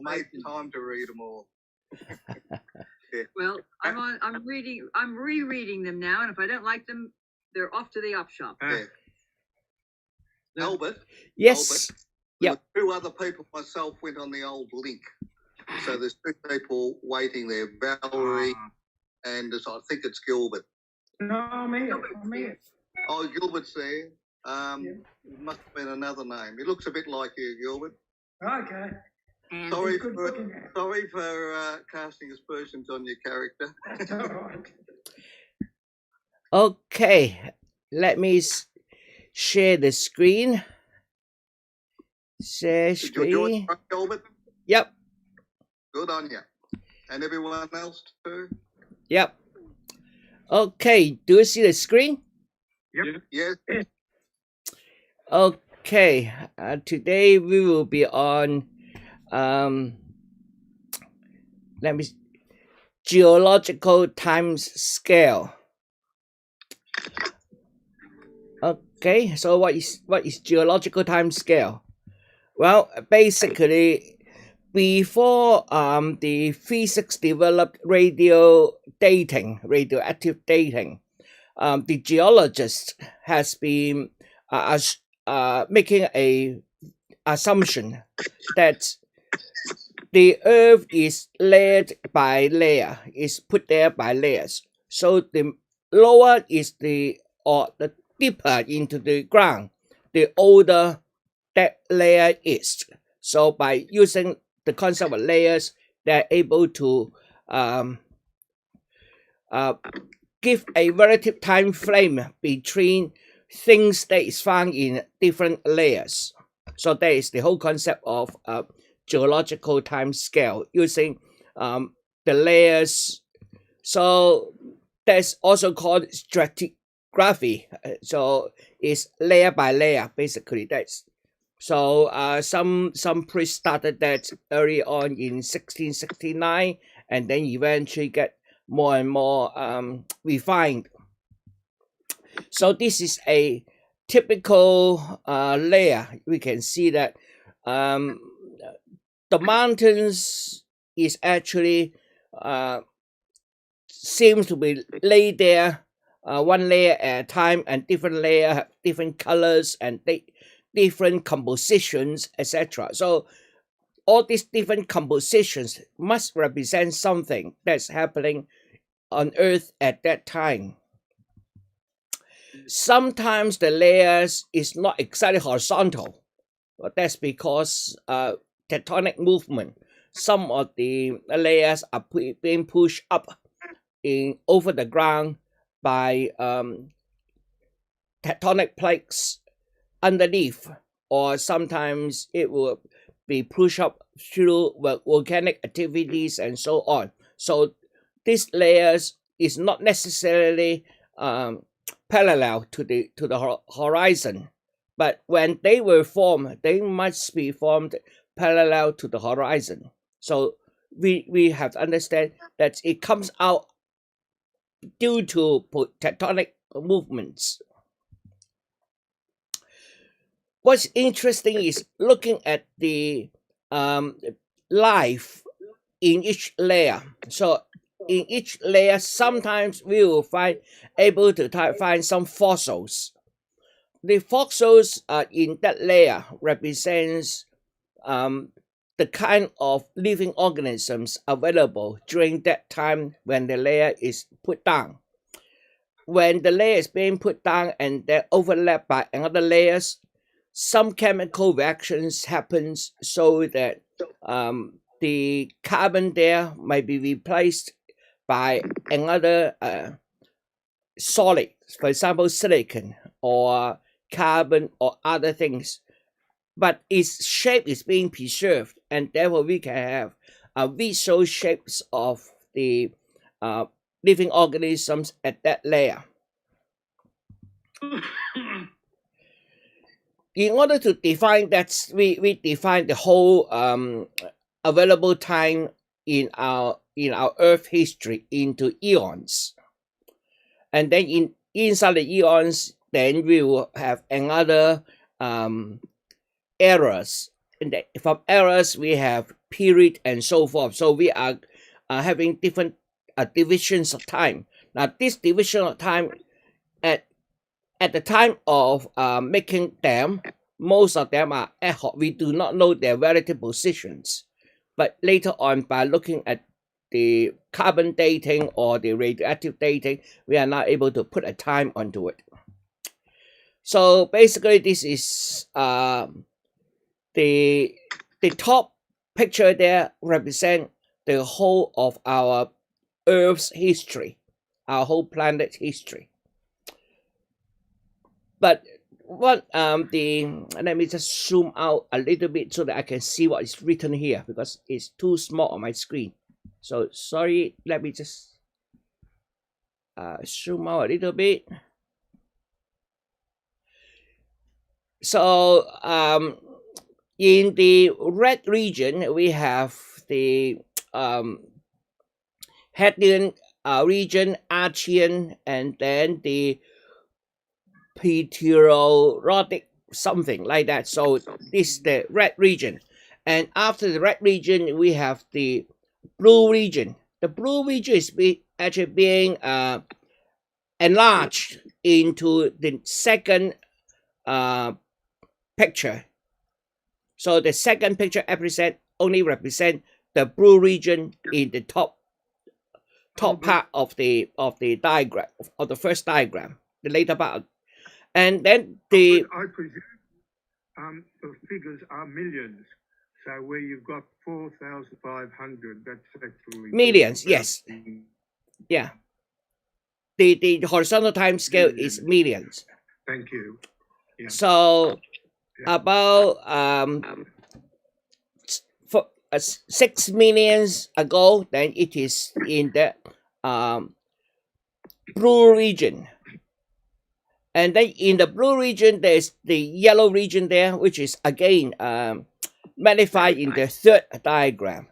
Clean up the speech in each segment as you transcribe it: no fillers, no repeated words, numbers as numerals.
or make time to read them all. Yeah. Well, I'm rereading them now, and if I don't like them, they're off to the op shop. Yeah. Albert. Yes. Albert, two other people, myself, went on the old link. So there's two people waiting there, Valerie and I think it's Gilbert. No, I'm here. Oh, Gilbert's there. It must have been another name. It looks a bit like you, Gilbert. Okay. And Sorry for casting aspersions on your character. That's all right. Okay, let me share the screen. Share Did you enjoy screen. it, Gilbert? Yep. Good on you. And everyone else too? Yep. Okay, do you see the screen? Yep. Yes. Okay, today we will be on geological time scale. Okay, so what is geological time scale? Well, basically, before the physics developed radioactive dating, the geologist has been making a assumption that the Earth is layered by layer, is put there by layers. So the lower is the deeper into the ground, the older that layer is. So by using the concept of layers, they're able to give a relative time frame between things that is found in different layers. So that is the whole concept of geological time scale using the layers. So that's also called stratigraphy. So it's layer by layer, basically. That's so some priests started that early on in 1669, and then eventually get more and more refined. So this is a typical layer. We can see that the mountains is actually seems to be laid there one layer at a time, and different layer have different colors and different compositions, etc. So all these different compositions must represent something that's happening on Earth at that time. Sometimes the layers is not exactly horizontal, but that's because tectonic movement. Some of the layers are being pushed up over the ground by tectonic plates underneath, or sometimes it will be pushed up through volcanic activities and so on. So these layers is not necessarily parallel to the horizon, but when they were formed, they must be formed parallel to the horizon. So we have to understand that it comes out due to tectonic movements. What's interesting is looking at the life in each layer. So in each layer, sometimes we will able to find some fossils. The fossils in that layer represents the kind of living organisms available during that time when the layer is put down. When the layer is being put down and then overlapped by another layers, some chemical reactions happens so that the carbon there might be replaced by another solid, for example, silicon or carbon or other things. But its shape is being preserved, and therefore we can have visual shapes of the living organisms at that layer. In order to define that, we define the whole available time in our Earth history into eons, and then inside the eons, then we will have another eras. And from eras we have period and so forth. So we are having different divisions of time. Now this division of time at the time of making them, most of them are ad hoc. We do not know their relative positions, but later on by looking at the carbon dating or the radioactive dating, we are now able to put a time onto it. So basically this is the top picture there represent the whole of our Earth's history, our whole planet's history. But what let me just zoom out a little bit so that I can see what is written here, because it's too small on my screen. So sorry, let me just zoom out a little bit. So in the red region, we have the Hadean region, Archean, and then the Meteorologic, something like that. So this is the red region. And after the red region, we have the blue region. The blue region is actually being enlarged into the second picture. So the second picture only represent the blue region in the top part of the diagram, of the first diagram, the later part. And then I presume the figures are millions. So where you've got 4,500, that's actually millions. Yes. Yeah. The horizontal time scale is millions. Thank you. Yeah. So about 6 million ago, then it is in the blue region. And then in the blue region, there's the yellow region there, which is again magnified in the third diagram.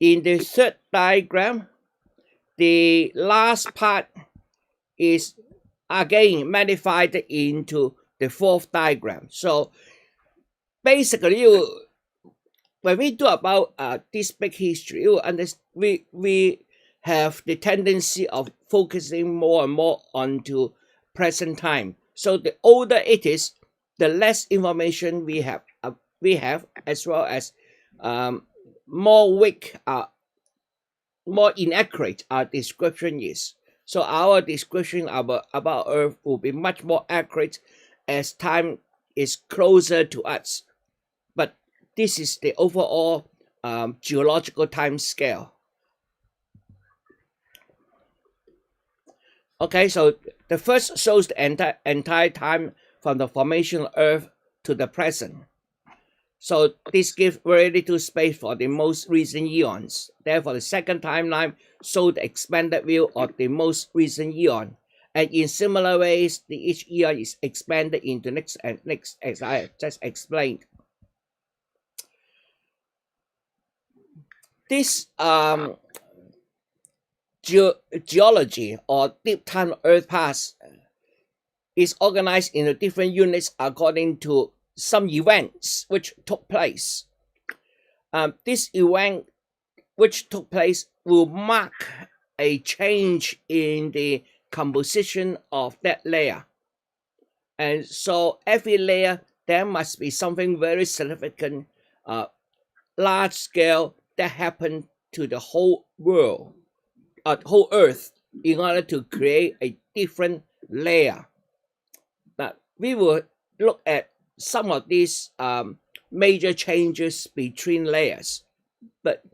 In the third diagram, the last part is again magnified into the fourth diagram. So basically, when we do about this big history, you understand, we have the tendency of focusing more and more onto present time. So the older it is, the less information we have, as well as more weak, more inaccurate our description is. So our description about Earth will be much more accurate as time is closer to us. But this is the overall geological time scale. Okay, so the first shows the entire time from the formation of Earth to the present. So this gives very little space for the most recent eons. Therefore, the second timeline shows the expanded view of the most recent eon. And in similar ways, each eon is expanded into next and next, as I just explained. This geology or deep time Earth past is organized into different units according to some events which took place. This event which took place will mark a change in the composition of that layer. And so every layer, there must be something very significant, large scale, that happened to the whole world, whole Earth, in order to create a different layer. Now, we will look at some of these major changes between layers. But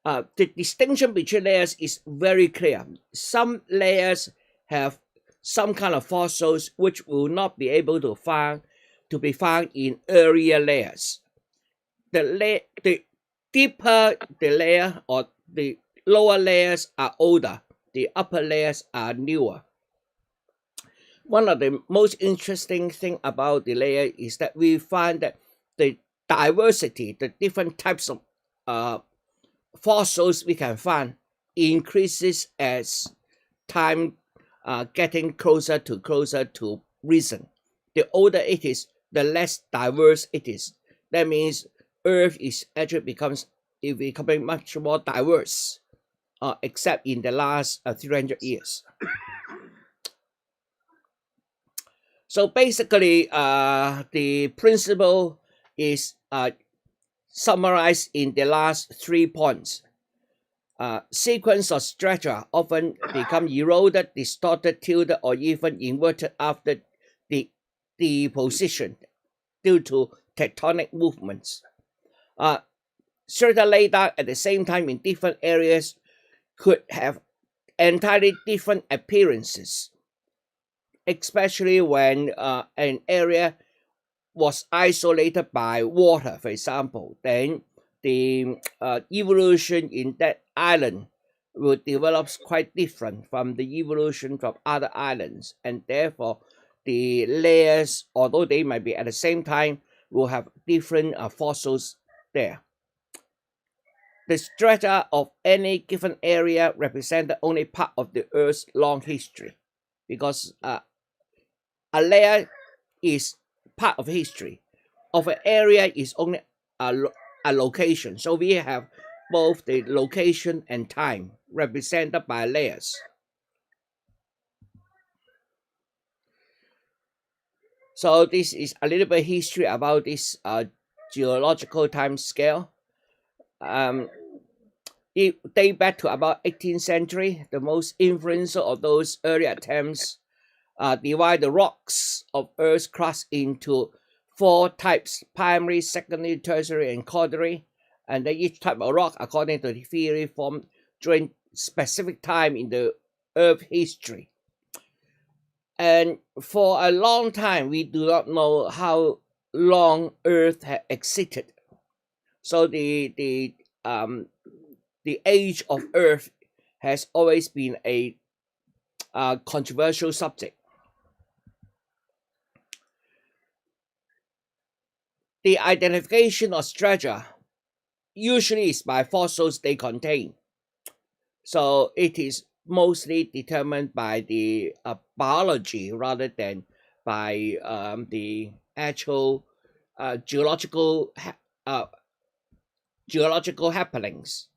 the distinction between layers is very clear. Some layers have some kind of fossils which will not be able to be found in earlier layers. The deeper the layer, or the lower layers, are older. The upper layers are newer. One of the most interesting thing about the layer is that we find that the diversity, the different types of fossils we can find, increases as time getting closer to recent. The older it is, the less diverse it is. That means Earth is actually becoming much more diverse, except in the last 300 years. So basically, the principle is summarized in the last 3 points. Sequence of strata often become eroded, distorted, tilted, or even inverted after the deposition due to tectonic movements. Strata laid out at the same time in different areas could have entirely different appearances, especially when an area was isolated by water, for example. Then the evolution in that island will develop quite different from the evolution from other islands, and therefore the layers, although they might be at the same time, will have different fossils there. The strata of any given area represent only part of the Earth's long history, because a layer is part of history. Of an area is only a location. So we have both the location and time represented by layers. So this is a little bit history about this geological time scale. It dates back to about 18th century. The most influential of those early attempts divide the rocks of Earth's crust into 4 types: primary, secondary, tertiary, and quaternary. And then each type of rock, according to the theory, formed during specific time in the Earth history. And for a long time, we do not know how long Earth had existed. So the age of Earth has always been a controversial subject. The identification of strata usually is by fossils they contain. So it is mostly determined by the biology rather than by the actual geological happenings.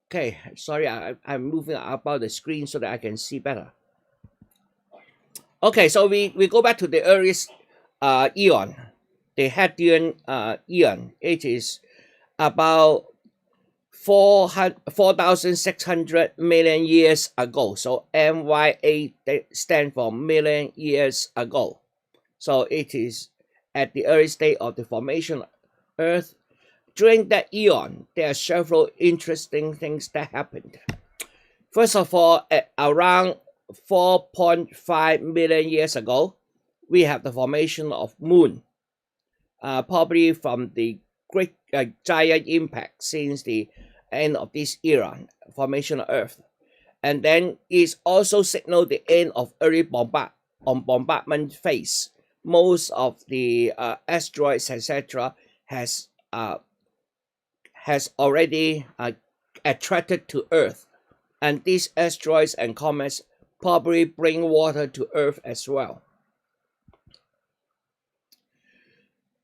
Okay, sorry, I'm moving about the screen so that I can see better. Okay, so we go back to the earliest eon, the Archean Eon. It is about 4,600 million years ago. So MYA stands for million years ago. So it is at the early stage of the formation of Earth. During that eon, there are several interesting things that happened. First of all, at around 4.5 million years ago, we have the formation of Moon, probably from the great giant impact since the end of this era, formation of Earth. And then it's also signaled the end of early bombardment phase. Most of the asteroids, etc., has already attracted to Earth. And these asteroids and comets probably bring water to Earth as well.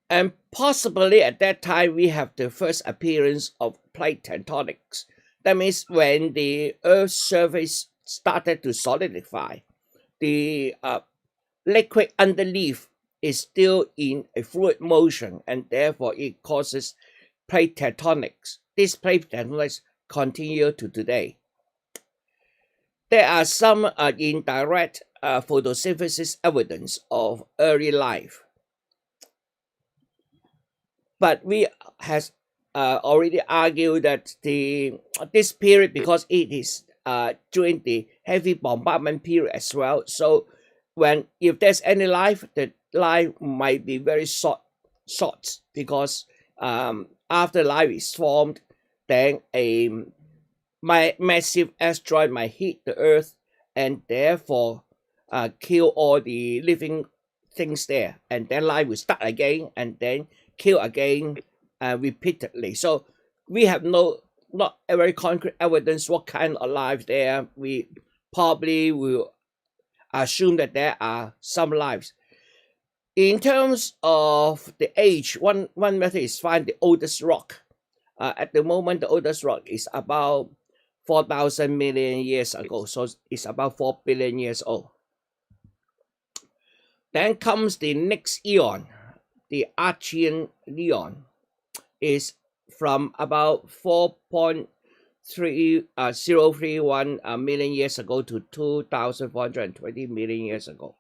And possibly at that time, we have the first appearance of plate tectonics. That means when the Earth's surface started to solidify, the liquid underneath is still in a fluid motion, and therefore it causes plate tectonics. These plate tectonics continue to today. There are some indirect photosynthesis evidence of early life. But we has already argued that this period, because it is during the heavy bombardment period as well. So if there's any life, the life might be very short, because after life is formed, then a massive asteroid might hit the Earth and therefore kill all the living things there, and then life will start again and then kill again repeatedly. So we have not a very concrete evidence what kind of life there. We probably will assume that there are some lives. In terms of the age, one method is find the oldest rock. At the moment, the oldest rock is about 4,000 million years ago, so it's about 4 billion years old. Then comes the next eon, the Archean Eon, is from about 4.3031 million years ago to 2,420 million years ago.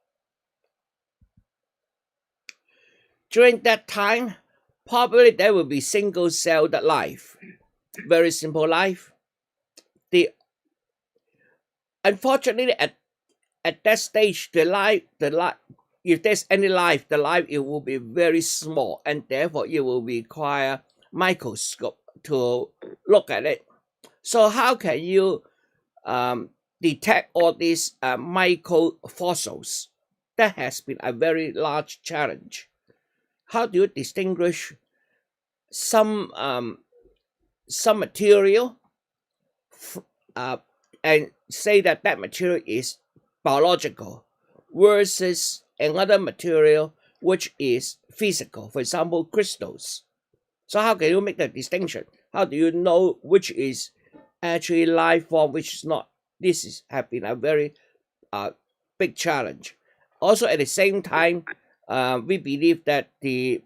During that time, probably there will be single-celled life, very simple life. Unfortunately, at that stage, the life, if there's any life, the life it will be very small, and therefore it will require microscope to look at it. So how can you detect all these microfossils? That has been a very large challenge. How do you distinguish some material and say that that material is biological versus another material which is physical, for example, crystals? So how can you make the distinction? How do you know which is actually life form, which is not? This has been a very big challenge. Also, at the same time, we believe that the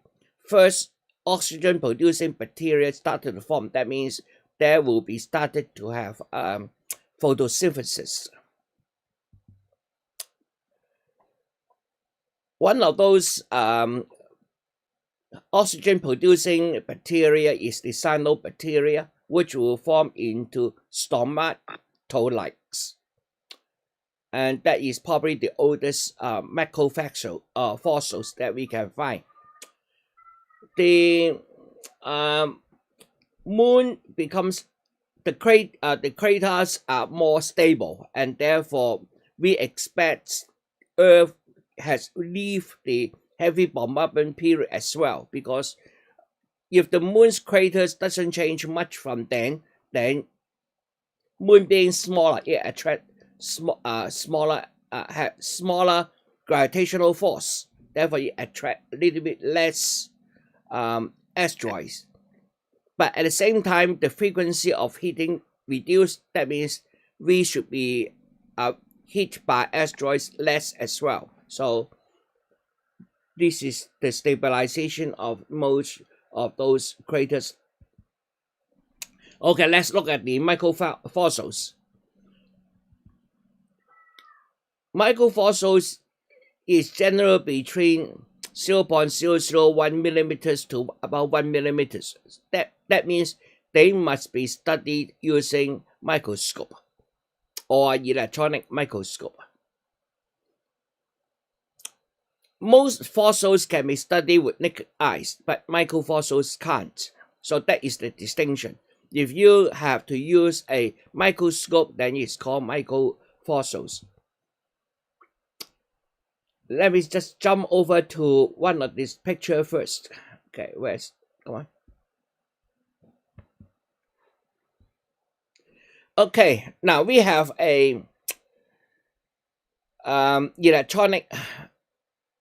first oxygen-producing bacteria started to form. That means there will be started to have photosynthesis. One of those oxygen-producing bacteria is the cyanobacteria, which will form into stomatolytes. And that is probably the oldest macrofossils that we can find. The moon becomes the craters are more stable, and therefore we expect Earth has lived the heavy bombardment period as well. Because if the moon's craters doesn't change much from then moon being smaller, it attracts smaller gravitational force. Therefore, it attracts a little bit less asteroids. But at the same time, the frequency of hitting reduced. That means we should be hit by asteroids less as well. So this is the stabilization of most of those craters. Okay, let's look at the microfossils. Microfossils is generally between 0.001 millimeters to about 1 millimeters. That means they must be studied using microscope or electronic microscope. Most fossils can be studied with naked eyes, but microfossils can't. So that is the distinction. If you have to use a microscope, then it's called microfossils. Let me just jump over to one of this picture first. Okay, come on. Okay, now we have a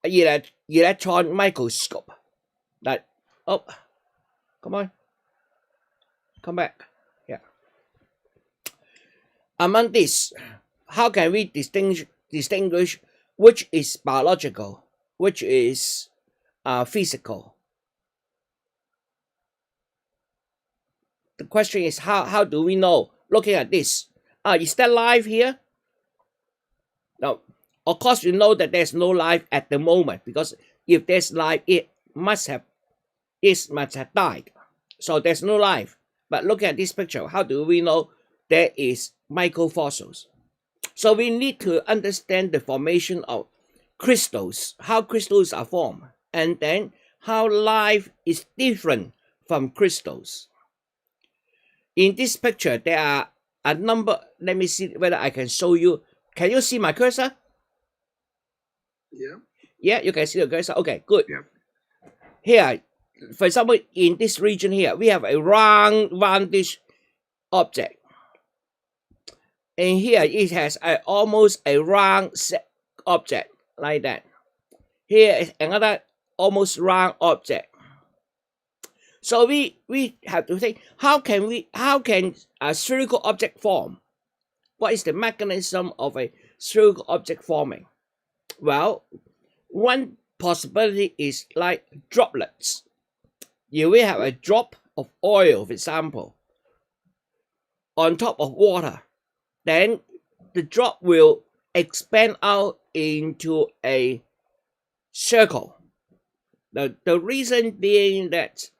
electron microscope. That come on, come back. Yeah. Among this, how can we distinguish which is biological, which is physical? The question is how do we know? Looking at this, is there life here? No. Of course, you know that there's no life at the moment, because if there's life, it must have died. So there's no life. But look at this picture. How do we know there is microfossils? So we need to understand the formation of crystals, how crystals are formed, and then how life is different from crystals. In this picture, there are a number. Let me see whether I can show you. Can you see my cursor? Yeah. Yeah, you can see the cursor. Okay, good. Yeah. Here, for example, in this region here, we have a roundish object. And here it has almost a round object like that. Here is another almost round object. So we have to think, how can a spherical object form? What is the mechanism of a spherical object forming? Well, one possibility is like droplets. You will have a drop of oil, for example, on top of water. Then the drop will expand out into a circle. The reason being that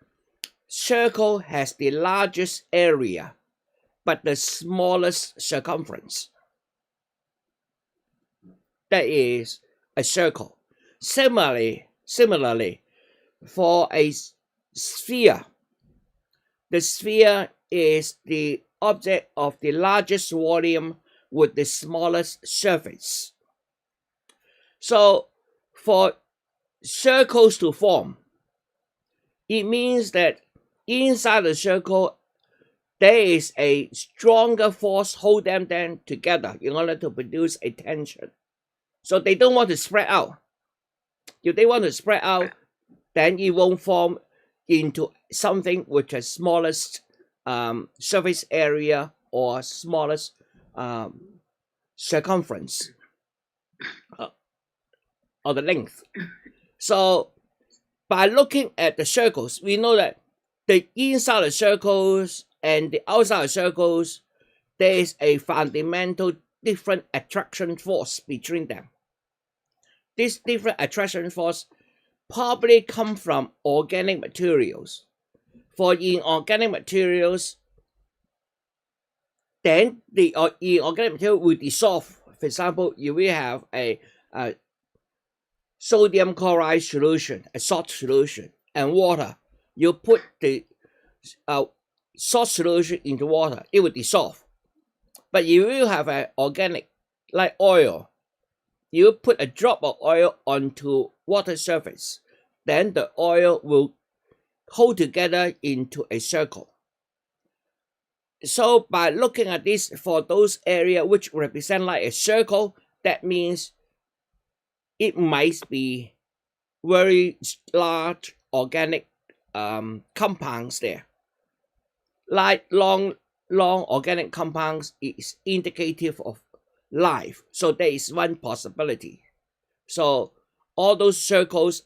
circle has the largest area but the smallest circumference. That is a circle. Similarly, for a sphere, the sphere is the object of the largest volume with the smallest surface. So for circles to form, it means that inside the circle there is a stronger force hold them together in order to produce a tension. So they don't want to spread out. If they want to spread out, then it won't form into something with the smallest surface area or smallest circumference or the length. So by looking at the circles, we know that the inside of circles and the outside of circles, there is a fundamental different attraction force between them. This different attraction force probably come from organic materials. For inorganic materials, then the inorganic material will dissolve. For example, you will have a sodium chloride solution, a salt solution, and water. You put the salt solution into water, it will dissolve. But you will have an organic, like oil. You put a drop of oil onto water surface, then the oil will hold together into a circle. So by looking at this, for those areas which represent like a circle, that means it might be very large organic compounds there. Like long organic compounds is indicative of life. So there is one possibility. So all those circles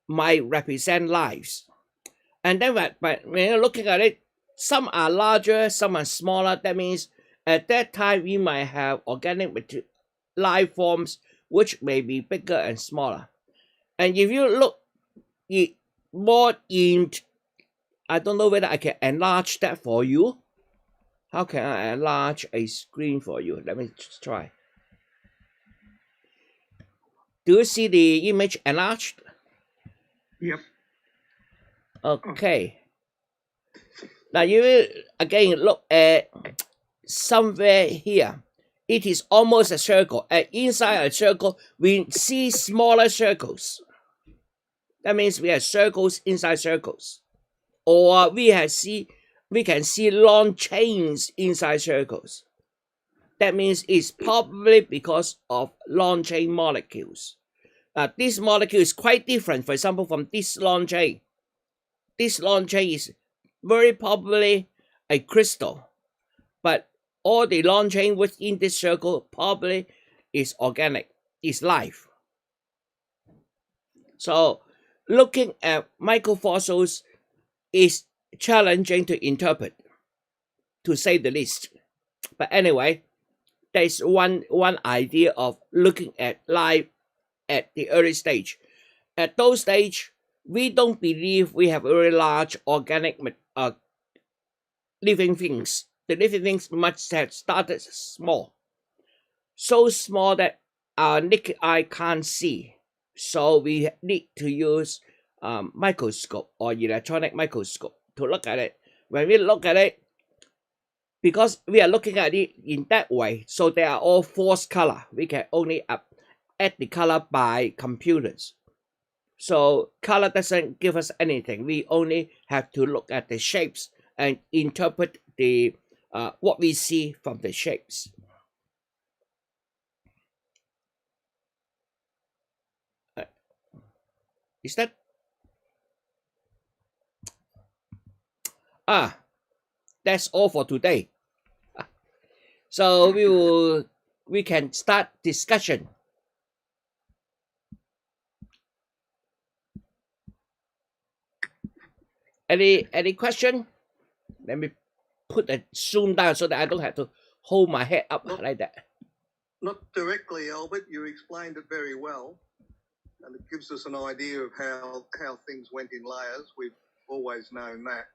might represent lives. And then when you're looking at it, some are larger, some are smaller. That means at that time we might have organic life forms which may be bigger and smaller. And if you look more in, I don't know whether I can enlarge that for you. How can I enlarge a screen for you? Let me just try. Do you see the image enlarged? Yep. Okay. Now you will again look at somewhere here. It is almost a circle. And inside a circle, we see smaller circles. That means we have circles inside circles. Or we can see long chains inside circles. That means it's probably because of long chain molecules. This molecule is quite different, for example, from this long chain. This long chain is very probably a crystal, but all the long chain within this circle probably is organic, is life. So looking at microfossils is challenging to interpret, to say the least. But anyway, there is one idea of looking at life at the early stage. At those stage, we don't believe we have very large organic living things. The living things must have started small. So small that our naked eye can't see. So we need to use microscope or electronic microscope to look at it. When we look at it, because we are looking at it in that way, so they are all false color. We can only add the color by computers. So color doesn't give us anything. We only have to look at the shapes and interpret the what we see from the shapes. Is that? That's all for today. So we can start discussion. Any question? Let me put the Zoom down so that I don't have to hold my head up like that. Not directly, Albert. You explained it very well, and it gives us an idea of how things went in layers. We've always known that.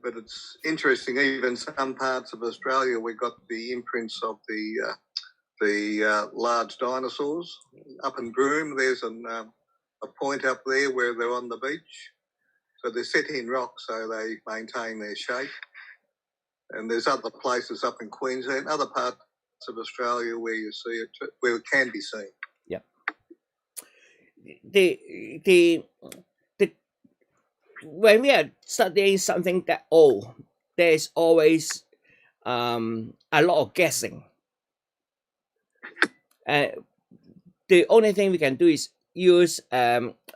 But it's interesting, even some parts of Australia, we got the imprints of the large dinosaurs. Up in Broome, there's a point up there where they're on the beach. So they're set in rock so they maintain their shape. And there's other places up in Queensland, other parts of Australia where you see it, where it can be seen. Yeah. The when we are studying something that old, there's always a lot of guessing. The only thing we can do is use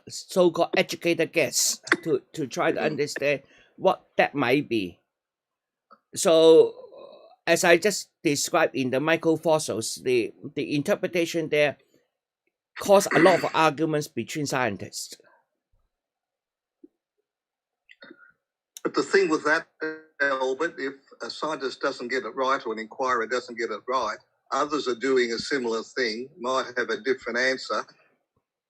so-called educated guess to try to understand what that might be. So, as I just described in the microfossils, the interpretation there caused a lot of arguments between scientists. But the thing with that, Albert, if a scientist doesn't get it right or an inquirer doesn't get it right, others are doing a similar thing, might have a different answer,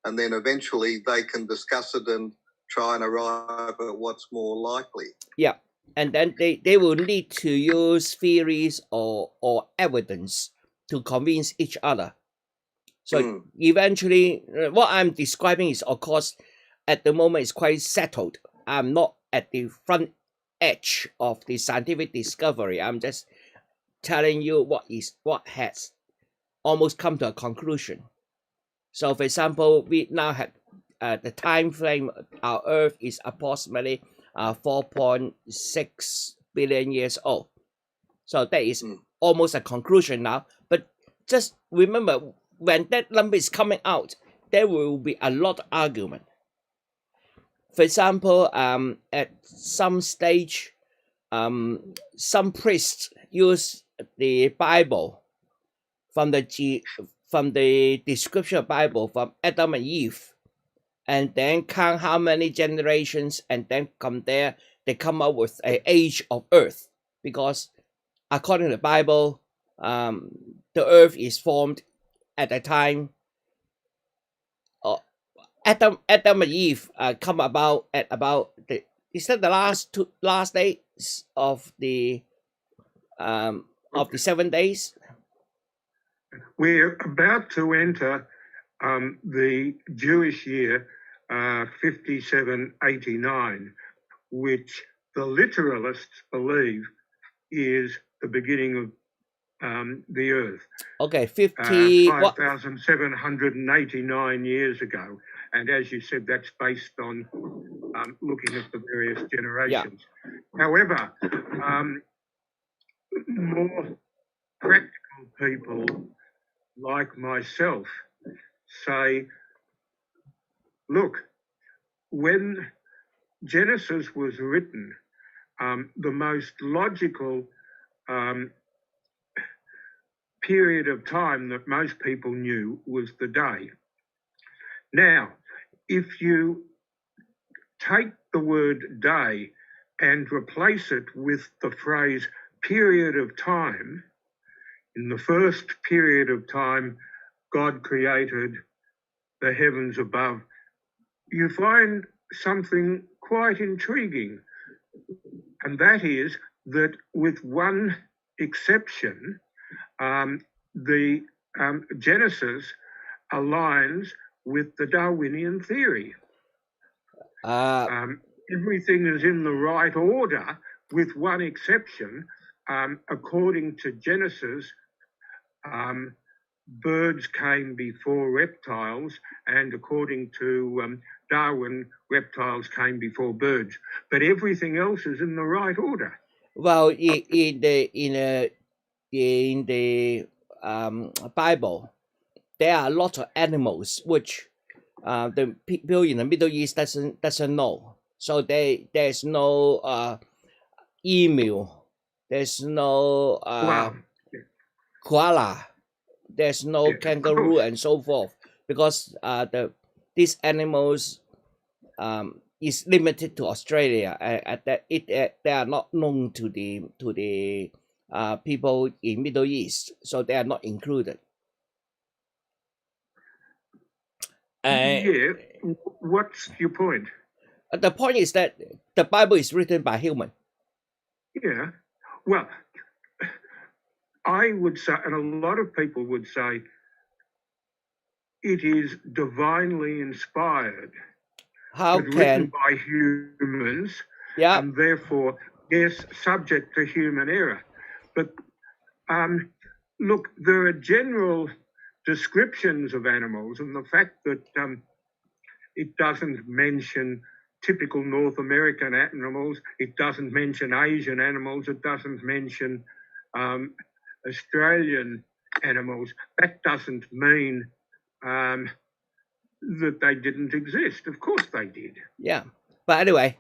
and then eventually they can discuss it and try and arrive at what's more likely. Yeah, and then they will need to use theories or evidence to convince each other. So eventually, what I'm describing is, of course, at the moment is quite settled. I'm not at the front edge of the scientific discovery. I'm just telling you what has almost come to a conclusion. So, for example, we now have the time frame. Our Earth is approximately 4.6 billion years old. So that is almost a conclusion now. But just remember, when that number is coming out, there will be a lot of argument. For example, at some stage, some priests use the Bible from the description of Bible from Adam and Eve, and then count how many generations, and then from there they come up with an age of Earth, because according to the Bible, the Earth is formed at a time. Adam and Eve come about at about is that the last days of the 7 days? We're about to enter the Jewish year 5789, which the literalists believe is the beginning of the Earth. Okay, 5,789 years ago. And as you said, that's based on looking at the various generations. Yeah. However, more practical people like myself say, look, when Genesis was written, the most logical period of time that most people knew was the day. Now, if you take the word day and replace it with the phrase period of time, in the first period of time, God created the heavens above, you find something quite intriguing. And that is that with one exception, the Genesis aligns with the Darwinian theory. Everything is in the right order, with one exception. According to Genesis, birds came before reptiles, and according to Darwin, reptiles came before birds. But everything else is in the right order. Well, in the Bible, there are a lot of animals which the people in the Middle East doesn't know. So there's no emu, there's no Well, koala, there's no yeah, of kangaroo, course. and so forth, because these animals is limited to Australia, and that they are not known to the people in Middle East, so they are not included. Yeah. What's your point? The point is that the Bible is written by human. Yeah. Well, I would say, and a lot of people would say, it is divinely inspired, How but written can by humans, yeah and therefore, yes, subject to human error. But look, there are general descriptions of animals, and the fact that it doesn't mention typical North American animals, it doesn't mention Asian animals, it doesn't mention Australian animals, that doesn't mean that they didn't exist. Of course they did. yeah. But anyway,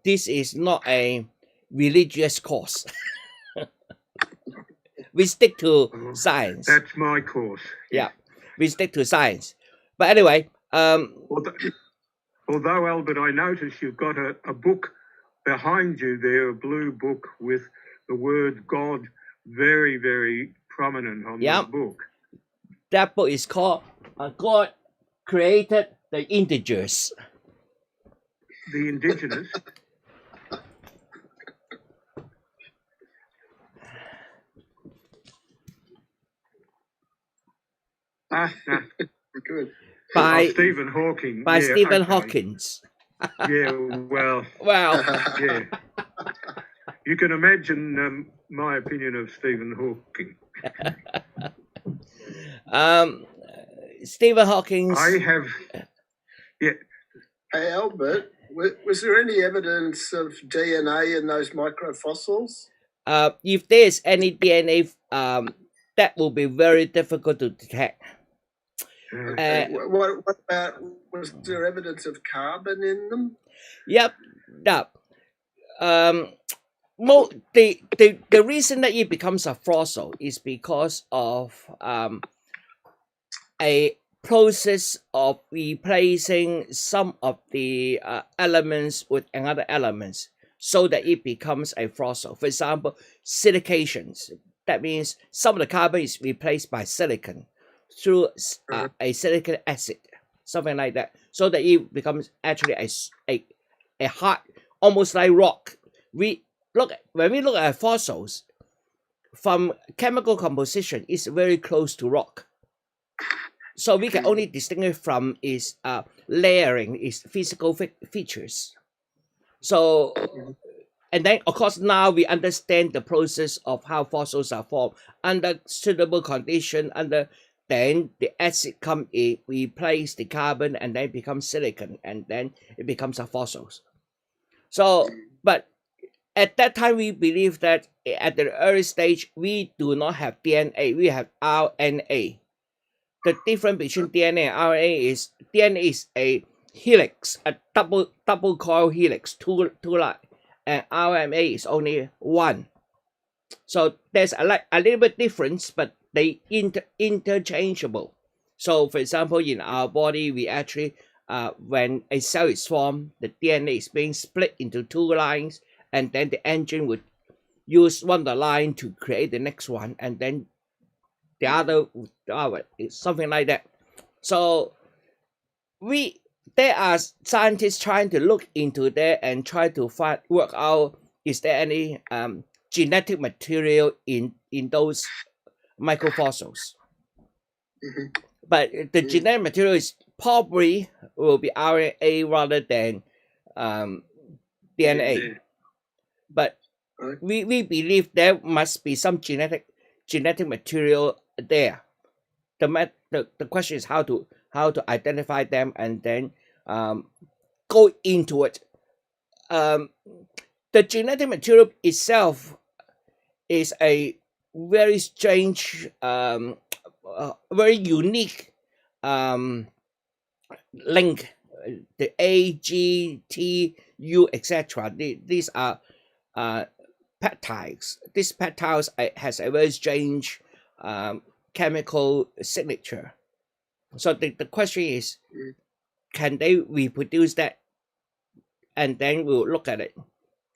this is not a religious course. We stick to science. That's my course. Yeah, we stick to science. But anyway, Although, Albert, I notice you've got a book behind you there, a blue book with the word God very, very prominent on Yeah. the book. that book is called God Created the Integers. The indigenous. Good. By Stephen Hawking. by yeah, Stephen okay. Hawkins. Yeah, well, Well, yeah. You can imagine my opinion of Stephen Hawking. Stephen Hawkins. I have, yeah, Hey, Albert, was there any evidence of DNA in those microfossils? If there is any DNA, that will be very difficult to detect. What about, was there evidence of carbon in them? Yep. Yep. The reason that it becomes a fossil is because of a process of replacing some of the elements with another elements, so that it becomes a fossil. For example, silications. That means some of the carbon is replaced by silicon through a silicon acid, something like that, so that it becomes actually a hard, almost like rock. When we look at fossils, from chemical composition, it's very close to rock. So we can only distinguish from its layering, its physical features. So, and then of course now we understand the process of how fossils are formed under suitable condition. Then the acid come in, replace the carbon, and then it becomes silicon, and then it becomes a fossils. So, but at that time we believe that at the early stage we do not have DNA, we have RNA. The difference between DNA and RNA is DNA is a helix, a double coil helix, two line, and RNA is only one. So there's a little bit difference, but they interchangeable. So for example, in our body, we actually when a cell is formed, the DNA is being split into two lines, and then the engine would use one of the line to create the next one, and then the other is something like that. So there are scientists trying to look into that and try to work out, is there any genetic material in those microfossils. But the genetic material is probably will be RNA rather than DNA. But we believe there must be some genetic material there. The question is how to identify them and then go into it. The genetic material itself is a very strange, very unique link, the A, G, T, U, etc. These are peptides. These peptides has a very strange chemical signature. So the question is, can they reproduce that? And then we'll look at it.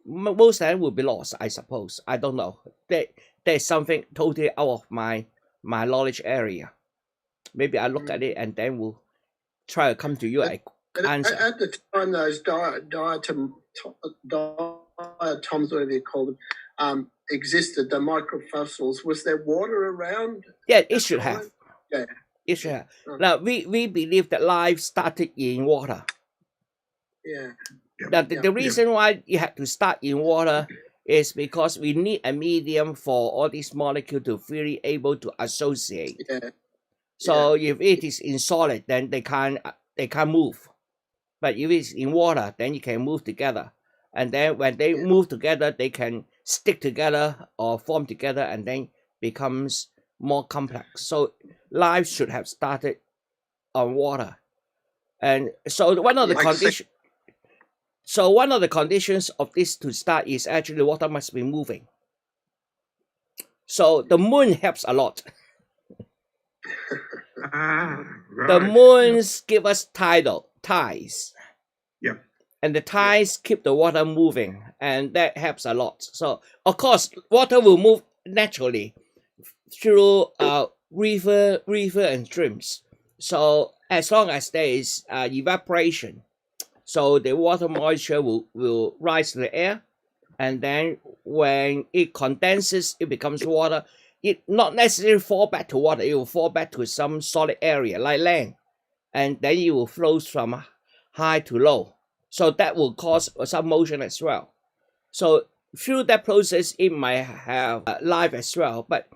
Most of them will be lost, I suppose. I don't know. There's something totally out of my knowledge area. Maybe I look at it and then we'll try to come to you an answer. At the time, those diatoms, whatever you call them, existed, the microfossils, was there water around? Yeah, it should have. Yeah. It should have. Now, we believe that life started in water. Yeah. Now, the reason why you have to start in water is because we need a medium for all these molecules to really able to associate. Yeah. So if it is in solid, then they can't move. But if it's in water, then you can move together. And then when they move together, they can stick together or form together, and then becomes more complex. So life should have started on water. And so one of the conditions. So one of the conditions of this to start is actually water must be moving. So the moon helps a lot. Right. The moons give us tides. Yeah. And the tides keep the water moving, and that helps a lot. So of course, water will move naturally through river and streams. So as long as there is evaporation, so the water moisture will rise to the air, and then when it condenses, it becomes water. It not necessarily fall back to water, it will fall back to some solid area like land, and then it will flow from high to low. So that will cause some motion as well. So through that process, it might have life as well. But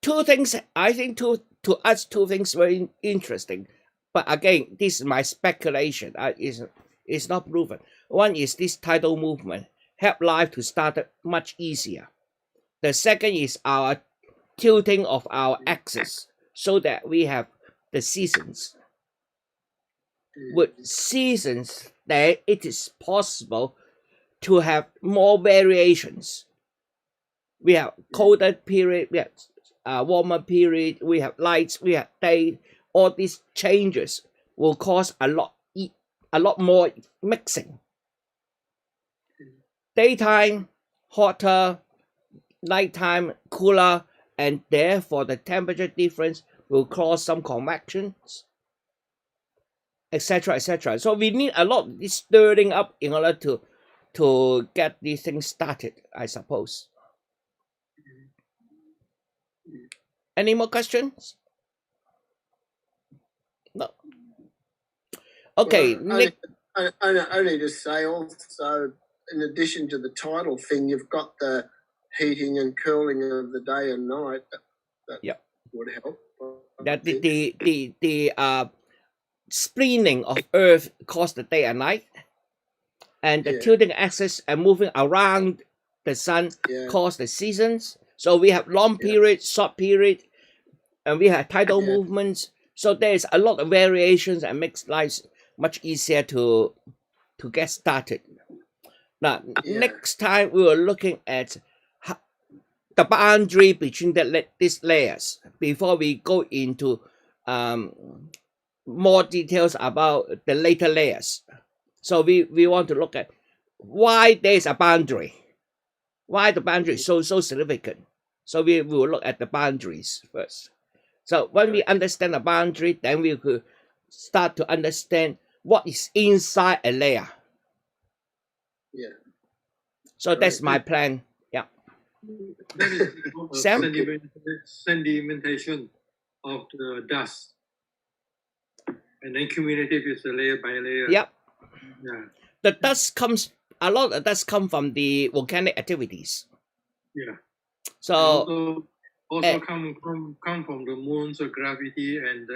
two things, I think to us, two things very interesting. But again, this is my speculation. It's not proven. One is this tidal movement help life to start much easier. The second is our tilting of our axis so that we have the seasons. With seasons, then it is possible to have more variations. We have colder period, we have warmer period, we have nights, we have day. All these changes will cause a lot more mixing. Daytime hotter, nighttime cooler, and therefore the temperature difference will cause some convections, etc., etc. So we need a lot of this stirring up in order to get these things started, I suppose. Any more questions? No. Okay. Well, only to say also, in addition to the tidal thing, you've got the heating and cooling of the day and night. That would help. That the spinning of Earth cause the day and night, and the tilting axis and moving around the sun cause the seasons. So we have long period, short period, and we have tidal movements. So there's a lot of variations and makes life much easier to get started. Now, next time we were looking at the boundary between these layers before we go into more details about the later layers. So we want to look at why there's a boundary, why the boundary is so significant. So we will look at the boundaries first. So when we understand the boundary, then we could start to understand what is inside a layer. Yeah. So that's my plan. Yeah. That is Sam? sedimentation of the dust. And then cumulative is a layer by layer. Yep. Yeah. The dust comes, a lot of dust come from the volcanic activities. Yeah. So also come from the moon's gravity and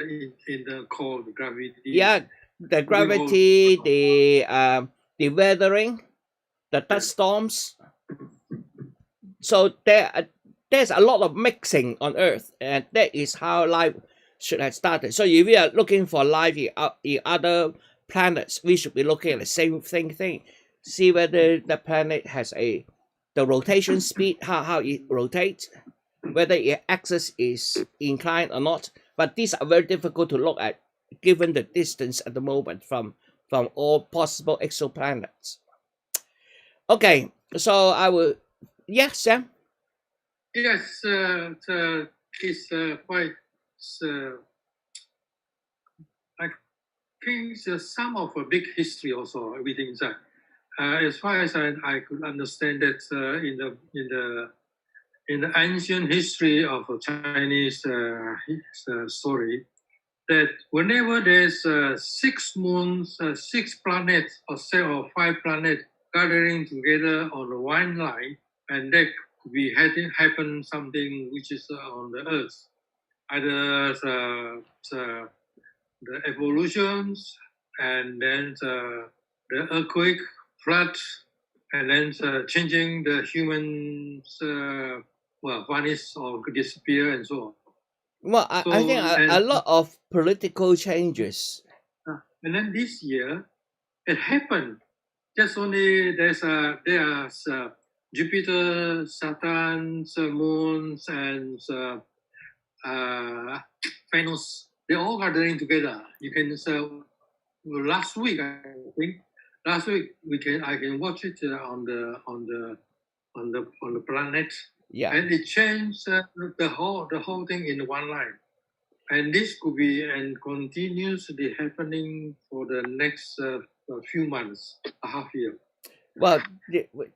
in the core of the gravity. Yeah, the gravity, the weathering, the dust storms. So there's a lot of mixing on Earth, and that is how life should have started. So if we are looking for life in other planets, we should be looking at the same thing. See whether the planet has the rotation speed, how it rotates, whether its axis is inclined or not. But these are very difficult to look at given the distance at the moment from all possible exoplanets. Okay, so I will. Yes, Sam. Yes, it's quite. I think some of a big history also within inside. As far as I could understand that in the ancient history of Chinese story, that whenever there's 6 moons, 6 planets, or 5 planets gathering together on one line, and that could be happen something which is on the Earth, either the evolutions, and then the earthquake, flood, and then changing the humans, vanish or disappear, and so on. Well, I think a lot of political changes. And then this year, it happened. Just only there's Jupiter, Saturn's moons, and Venus. They're all gathering together. You can last week, I think. Last week I can watch it on the planet. Yeah. And it changed the whole thing in one line. And this could be and continuously happening for the next few months, a half year. Well,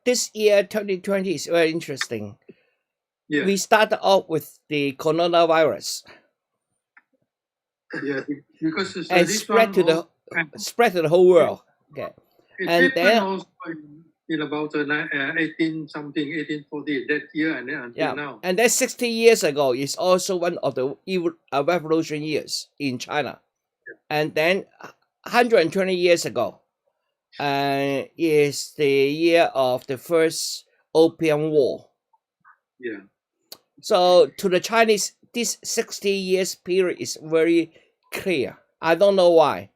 this year, 2020, is very interesting. Yeah. We started off with the coronavirus. Yeah, because and spread to the whole world. Okay. And then also in about 1840 that year, and then until now. And then 60 years ago is also one of the revolution years in China. And then 120 years ago is the year of the first Opium War. Yeah. So to the Chinese, this 60 years period is very clear. I don't know why,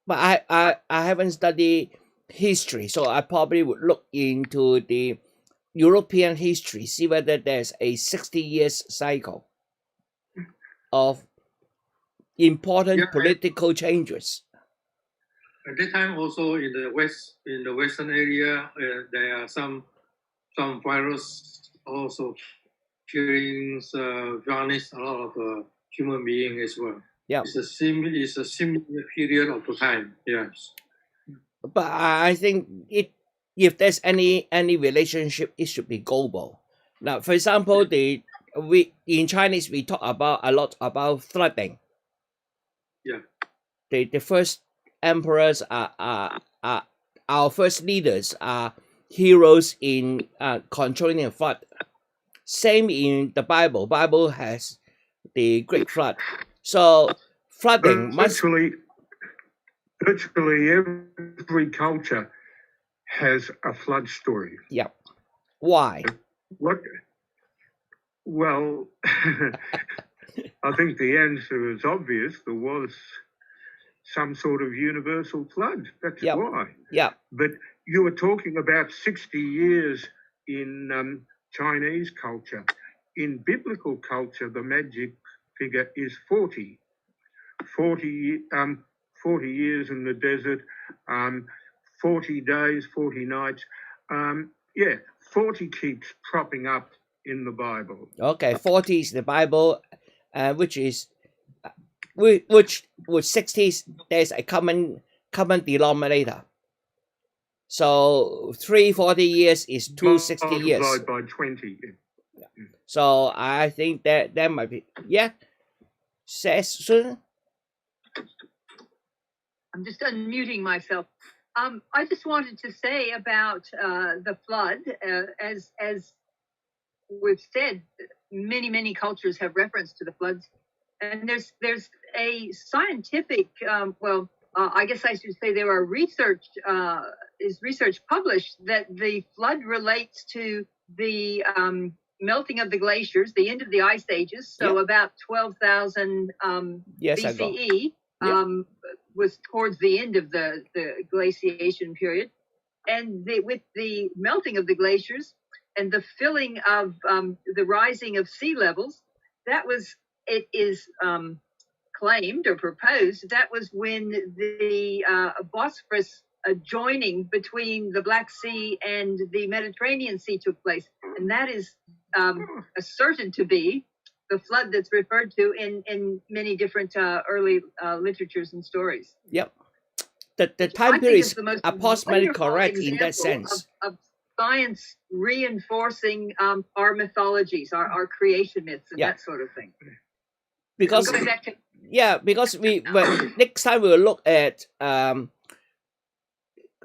but I haven't studied history, so I probably would look into the European history, see whether there's a 60 years cycle of important political changes. At that time, also in the western area, there are some virus also killing, vanish a lot of human beings as well. Yeah, it's a similar period of time. Yes. But I think if there's any relationship, it should be global. Now, for example, in Chinese we talk a lot about flooding. Yeah. The first emperors are our first leaders are heroes in controlling a flood. Same in the Bible. Bible has the Great Flood. So flooding virtually every culture has a flood story. Yeah. Why? What? Well, I think the answer is obvious. There was some sort of universal flood. That's why. Yeah. But you were talking about 60 years in Chinese culture. In biblical culture, the magic figure is 40. 40 years in the desert, 40 days, 40 nights. 40 keeps cropping up in the Bible. Okay, 40 is the Bible, which with 60s, there's a common denominator. So 340 years is 260 years. Multiplied by 20. Yeah. So I think that might be, says Susan. I'm just unmuting myself. I just wanted to say about the flood, as we've said, many cultures have reference to the floods, and there's a scientific, I guess I should say there are research published that the flood relates to the melting of the glaciers, the end of the ice ages, so about 12,000 BCE was towards the end of the glaciation period. And with the melting of the glaciers and the filling of the rising of sea levels, it is claimed or proposed that was when the Bosphorus joining between the Black Sea and the Mediterranean Sea took place. And that is asserted to be the flood that's referred to in many different early literatures and stories. Yep. The time period is approximately correct in that sense. Of science reinforcing our mythologies, our creation myths, and that sort of thing. Because because next time we'll look at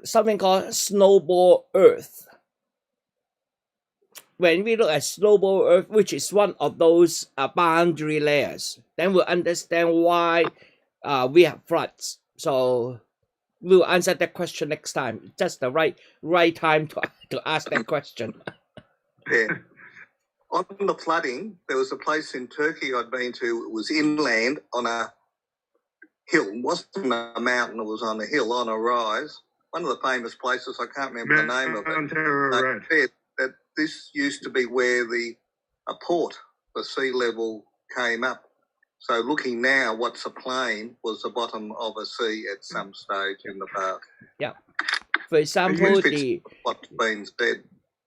something called snowball Earth. When we look at snowball Earth, which is one of those boundary layers, then we'll understand why we have floods. So we'll answer that question next time. Just the right time to ask that question. Yeah. On the flooding, there was a place in Turkey I'd been to. It was inland on a hill. It wasn't a mountain, it was on a hill, on a rise. One of the famous places, I can't remember the name of it. Ararat. That this used to be where a port, the sea level came up. So looking now, what's a plain was the bottom of a sea at some stage in the past. Yeah. For example, what's been said.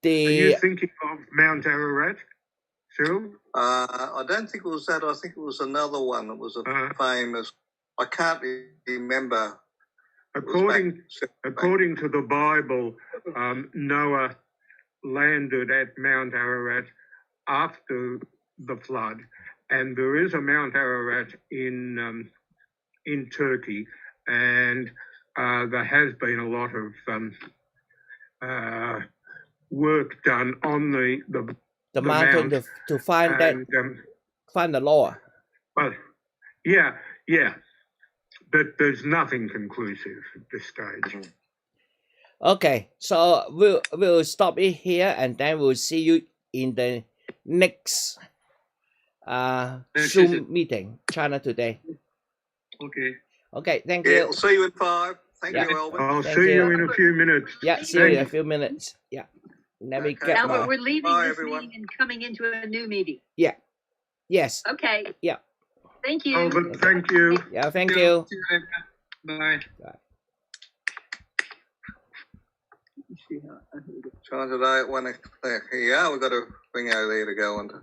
Are you thinking of Mount Ararat, Cyril? I don't think it was that. I think it was another one. It was a famous. I can't remember. According to the Bible, Noah landed at Mount Ararat after the flood, and there is a Mount Ararat in Turkey, and there has been a lot of work done on the mountain to find find the law. But but there's nothing conclusive at this stage. Okay, so we'll stop it here, and then we'll see you in the next Zoom meeting, China Today. Okay, thank you. Yeah, I'll see you in 5. Thank you, Albert. I'll see you in a few minutes. Yeah, see you in a few minutes. Yeah. Let me get Albert, we're leaving this meeting and coming into a new meeting. Yeah. Yes. Okay. Yeah. Thank you. Albert, thank you. Yeah, thank you. Bye. China Today at 1 o'clock. Yeah, we've got a thing over there to go on to.